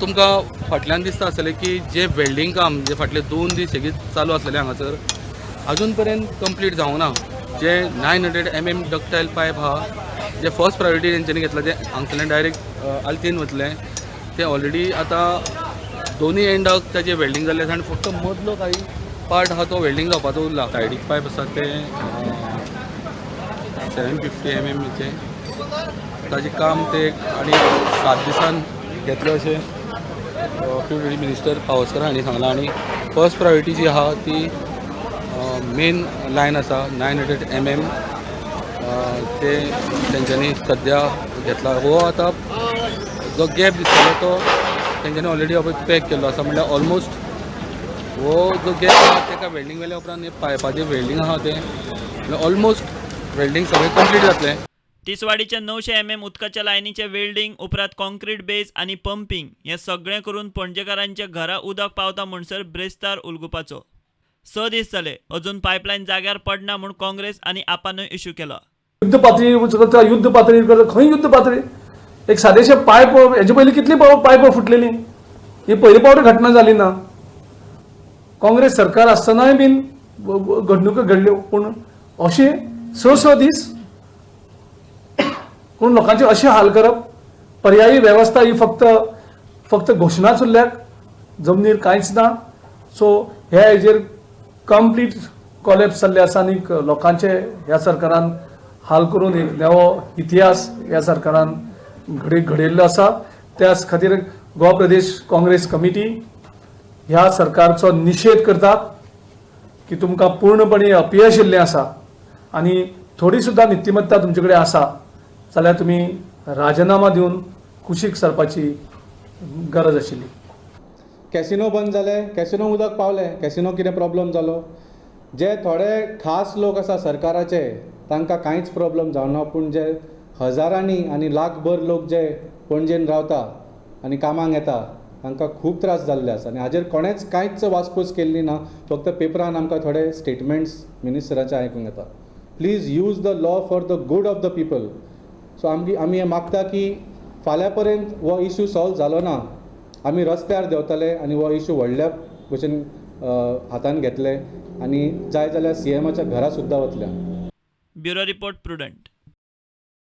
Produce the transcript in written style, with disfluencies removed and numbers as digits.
तुमकां फाटल्यान दिसता आसतलें की जे वेल्डिंग काम जे फाटले 2 दीस सेगीत चालू आसलेले हांगासर अजून पर्यंत कंप्लीट जावंक ना। जे 900 mm डक्टायल पायप आहा जे फर्स्ट प्रायोरिटी तेंच्यांनी घेतला ते हांगसरल्यान डायरेक्ट आल्तीन वतले ते ऑलरेडी आतां दोनूय एंडाक ताजे वेल्डिंग जाल्ले आसा आनी फक्त मदलो काही पार्ट आहा तो वेल्डिंग जावपाचो उरला। सायडीक पायप आसा ते 750 mm चे ताजें काम ते आनी 7 दिसान घेतले अशें पीडब्ल्यूडी मिनिस्टर पावसकर हांणी सांगलां। आनी फर्स्ट प्रायोरिटी जी आहा ती मेन लायन आसा 900 mm ते तेंच्यांनी सद्या घेतला। हो आतां जो गॅप दिसतालो तो तेंच्यांनी ऑलरेडी पॅक केल्लो आसा म्हणल्यार ऑलमोस्ट हो जो गॅप आहा तेका वेल्डिंग वेल्या उपरांत पायपाचें वेल्डिंग आहा तें ऑलमोस्ट वेल्डिंग सगळें कंप्लीट जातलें। तिसवाडीच्या 900 mm उदकाच्या लायनीचे वेल्डिंग उपरांत कॉन्क्रीट बेस आणि पंपिंग हे सगळें करून पणजेकारांच्या घरा उदक पावता म्हणसर ब्रेस्तार उलगुपाचो। 6 दीस जाले अजून पायपलायन जाग्यार पडना म्हूण काँग्रेस आनी आपानूय इश्यू केला। युद्ध पातळीर युद्ध पातळीर करता खंय युद्ध पातळी एक सादेशे पायप हेजे पयलीं कितली पायप फुटलेली ही पयली पावटी घटना जाली ना। काँग्रेस सरकार आसतनाय बीन घडणुको घडल्यो पूण अशे 6 दीस पूण लोकांचे अशे हाल करप पर्यायी वेवस्था ही फक्त घोशणाच उरल्यात जमनीर कांयच ना। सो ह्या हेजेर कंप्लीट कॉलेप्स जाल्ले आसा आनी लोकांचे ह्या सरकारान हाल करून एक नवो इतिहास ह्या सरकारान घडयल्लो आसा। त्या खातीर गोवा प्रदेश काँग्रेस कमिटी ह्या सरकारचो निशेध करता की तुमकां पूर्णपणे अपयश येयल्लें आसा आनी थोडी सुद्दां नीतिमत्ता तुमचे कडेन आसा जाल्यार तुमी राजीनामा दिवन कुशीक सरपाची गरज आशिल्ली। कॅसिनो बंद जाले, कॅसिनो उदक पावलें, कॅसिनो कितें प्रॉब्लेम जालो जे थोडे खास लोक आसा सरकाराचे तांकां कांयच प्रॉब्लेम जावना पूण जे हजारांनी आनी लाखभर लोक जे पणजेन रावता आनी कामाक येता तांकां खूब त्रास जाल्ले आसा आनी हाजेर कोणेच कांयच वासपूस केल्ली ना। फक्त पेपरान आमकां थोडे स्टेटमेंट्स मिनिस्टराचे आयकूंक येता। Please use the law for the good of the people. So आमी हे मागता की फाल्यां पर्यंत हो इश्यू सॉल्व जालो ना आमी रस्त्यार देंवतले आनी हो इश्यू व्हडल्या भशेन हातान घेतले आनी जाय जाल्यार CMच्या घरा सुद्दां वतले। Bureau report prudent.